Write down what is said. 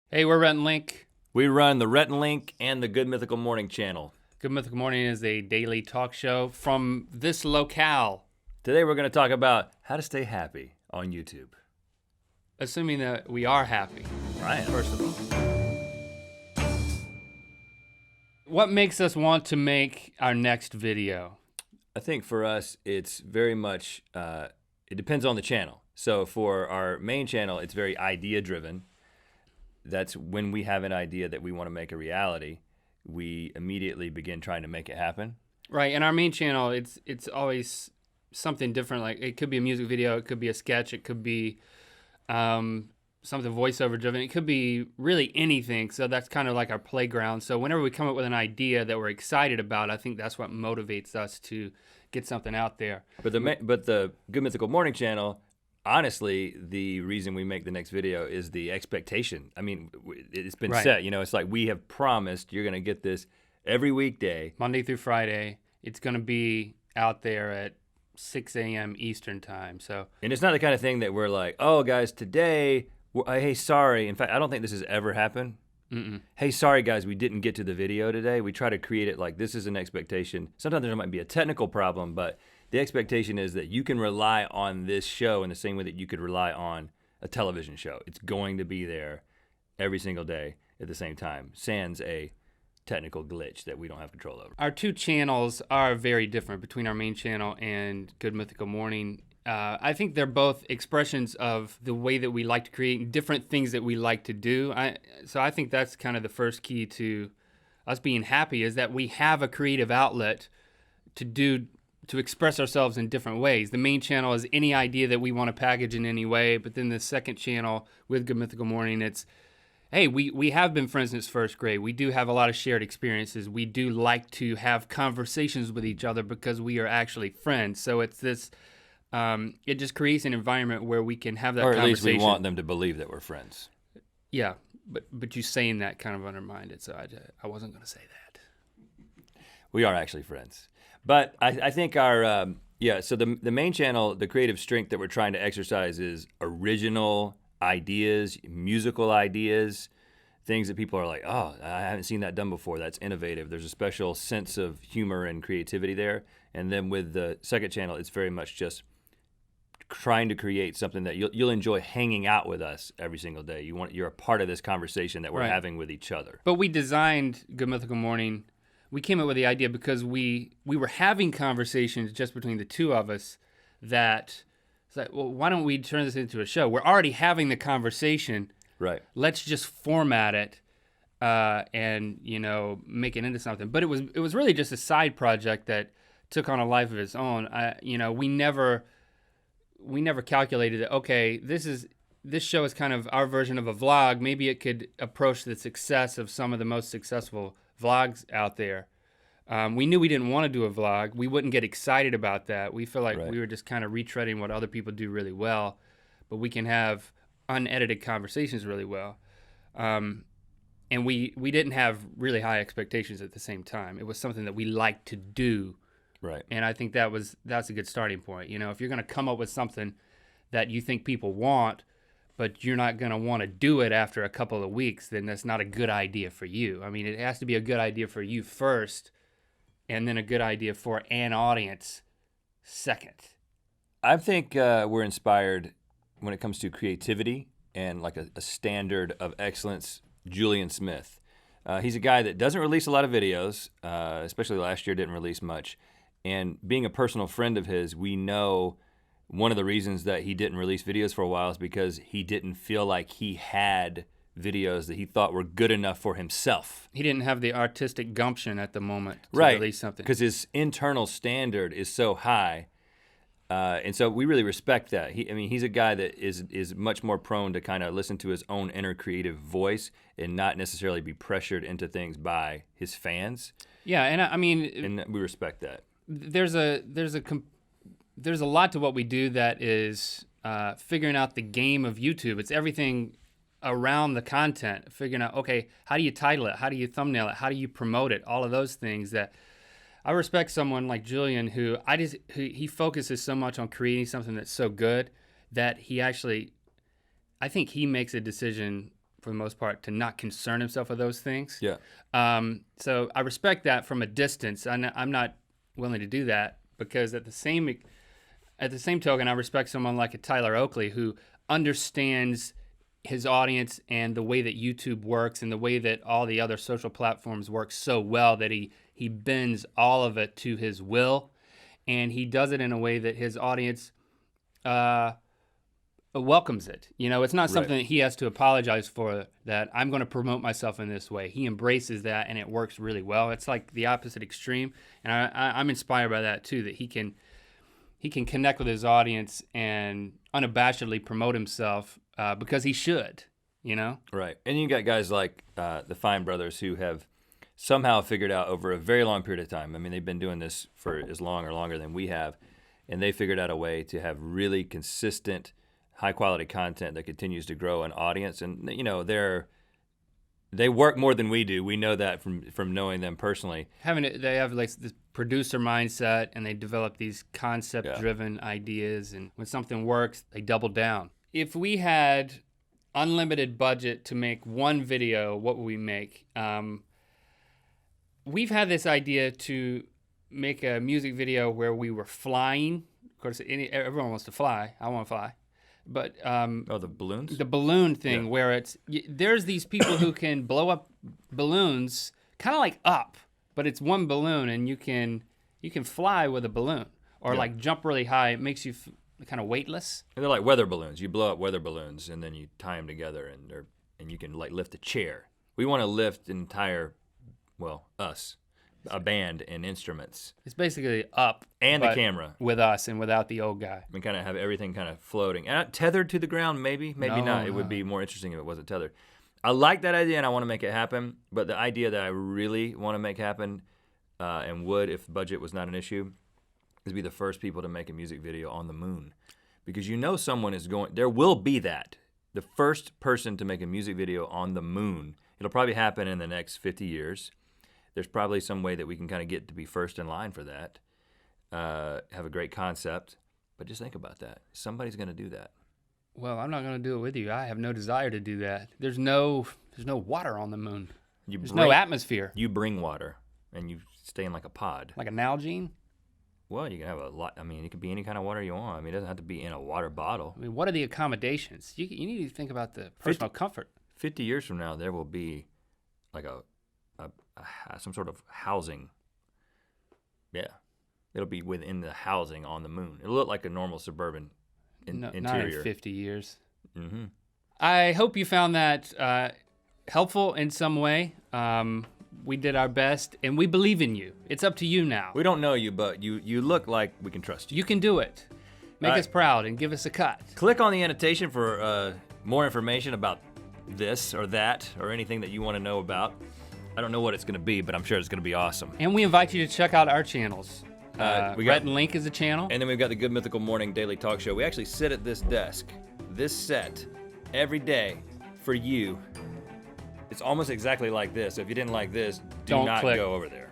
Hey, we're Rhett and Link. We run the Rhett and Link and the Good Mythical Morning channel. Good Mythical Morning is a daily talk show from this locale. Today we're going to talk about how to stay happy on YouTube. Assuming that we are happy, I am. first of all. What makes us want to make our next video? I think for us, it's very much, it depends on the channel. So for our main channel, it's very idea driven. That's when we have an idea that we want to make a reality, we immediately begin trying to make it happen. Right, in our main channel, it's always something different. Like it could be a music video, it could be a sketch, it could be something voiceover driven. It could be really anything. So that's kind of like our playground. So whenever we come up with an idea that we're excited about, I think that's what motivates us to get something out there. But the Good Mythical Morning channel, honestly, the reason we make the next video is the expectation. I mean, it's been Right. set. You know, it's like we have promised you're going to get this every weekday. Monday through Friday. It's going to be out there at 6 a.m. Eastern time. So And it's not the kind of thing that we're like, oh, guys, today, hey, sorry. In fact, I don't think this has ever happened. Hey, sorry, guys, we didn't get to the video today. We try to create it like this is an expectation. Sometimes there might be a technical problem, but the expectation is that you can rely on this show in the same way that you could rely on a television show. It's going to be there every single day at the same time, sans a technical glitch that we don't have control over. our two channels are very different between our main channel and Good Mythical Morning. I think they're both expressions of the way that we like to create different things that we like to do. So I think that's kind of the first key to us being happy is that we have a creative outlet to express ourselves in different ways. The main channel is any idea that we want to package in any way, but then the second channel with Good Mythical Morning, it's, hey, we have been friends since first grade. We do have a lot of shared experiences. We do like to have conversations with each other because we are actually friends. So it's this, it just creates an environment where we can have that Or at conversation. least we want them to believe that we're friends. Yeah, but you saying that kind of undermined it, so I wasn't going to say that. We are actually friends. But I think our, so the main channel, the creative strength that we're trying to exercise is original ideas, musical ideas, things that people are like, oh, I haven't seen that done before. That's innovative. There's a special sense of humor and creativity there. And then with the second channel, it's very much just trying to create something that you'll enjoy hanging out with us every single day. You're a part of this conversation that we're Right. having with each other. But we designed Good Mythical Morning. We came up with the idea because we were having conversations just between the two of us that it's like, well, why don't we turn this into a show? We're already having the conversation. Right. Let's just format it and make it into something. But it was really just a side project that took on a life of its own. We never calculated that. Okay, this show is kind of our version of a vlog. Maybe it could approach the success of some of the most successful vlogs out there. We knew we didn't want to do a vlog. We wouldn't get excited about that. We feel like Right. we were just kind of retreading what other people do really well, but we can have unedited conversations really well. And we didn't have really high expectations at the same time. It was something that we liked to do. Right. And I think that's a good starting point. If you're going to come up with something that you think people want, but you're not going to want to do it after a couple of weeks, then that's not a good idea for you. I mean, it has to be a good idea for you first, and then a good idea for an audience second. I think we're inspired when it comes to creativity and like a standard of excellence, Julian Smith. He's a guy that doesn't release a lot of videos, especially last year didn't release much. And being a personal friend of his, we know one of the reasons that he didn't release videos for a while is because he didn't feel like he had videos that he thought were good enough for himself. He didn't have the artistic gumption at the moment to Right, release something. because his internal standard is so high. And so we really respect that. He's a guy that is much more prone to kind of listen to his own inner creative voice and not necessarily be pressured into things by his fans. Yeah, and And we respect that. there's a lot to what we do that is figuring out the game of YouTube. It's everything around the content, figuring out, okay, how do you title it? How do you thumbnail it? How do you promote it? All of those things that I respect someone like Julian who he focuses so much on creating something that's so good that he actually, I think he makes a decision for the most part, to not concern himself with those things. Yeah. So I respect that from a distance. I'm not willing to do that because at the same token, I respect someone like a Tyler Oakley who understands his audience and the way that YouTube works and the way that all the other social platforms work so well that he bends all of it to his will, and he does it in a way that his audience welcomes it. You know, it's not something that he has to apologize for, that I'm going to promote myself in this way. He embraces that, and it works really well. It's like the opposite extreme, and I'm inspired by that too, that he can connect with his audience and unabashedly promote himself because he should, you know? Right. And you got guys like the Fine Brothers who have somehow figured out over a very long period of time. I mean, they've been doing this for as long or longer than we have, and they figured out a way to have really consistent, high-quality content that continues to grow an audience. And, you know, they work more than we do. We know that from knowing them personally. They have like this producer mindset, and they develop these concept-driven ideas. And when something works, they double down. If we had unlimited budget to make one video, what would we make? We've had this idea to make a music video where we were flying. Of course, everyone wants to fly. I want to fly. But the balloons? The balloon thing, where there's these people who can blow up balloons, kind of like Up, but it's one balloon, and you can fly with a balloon, or like jump really high. It makes you kind of weightless. And they're like weather balloons. You blow up weather balloons, and then you tie them together, and you can like lift a chair. We want to lift an entire, a band and instruments. It's basically Up and the camera with us and without the old guy. We kind of have everything kind of floating and tethered to the ground. Maybe not. No. It would be more interesting if it wasn't tethered. I like that idea, and I want to make it happen. But the idea that I really want to make happen, and would if budget was not an issue, is be the first people to make a music video on the moon, because you know someone is going. There will be that. The first person to make a music video on the moon. It'll probably happen in the next 50 years. There's probably some way that we can kind of get to be first in line for that. Have a great concept, but just think about that. Somebody's going to do that. Well, I'm not going to do it with you. I have no desire to do that. There's no water on the moon. There's no atmosphere. You bring water, and you stay in like a pod. Like a Nalgene? Well, you can have a lot. I mean, it could be any kind of water you want. I mean, it doesn't have to be in a water bottle. I mean, what are the accommodations? You need to think about the personal comfort. 50 years from now, there will be like some sort of housing. Yeah. It'll be within the housing on the moon. It'll look like a normal suburban interior. Not in 50 years. Mm-hmm. I hope you found that helpful in some way. We did our best, and we believe in you. It's up to you now. We don't know you, but you look like we can trust you. You can do it. Make us proud and give us a cut. Click on the annotation for more information about this or that or anything that you want to know about. I don't know what it's going to be, but I'm sure it's going to be awesome. And we invite you to check out our channels. Rhett and Link is a channel. And then we've got the Good Mythical Morning Daily Talk Show. We actually sit at this desk, this set, every day for you. It's almost exactly like this. If you didn't like this, do not go over there.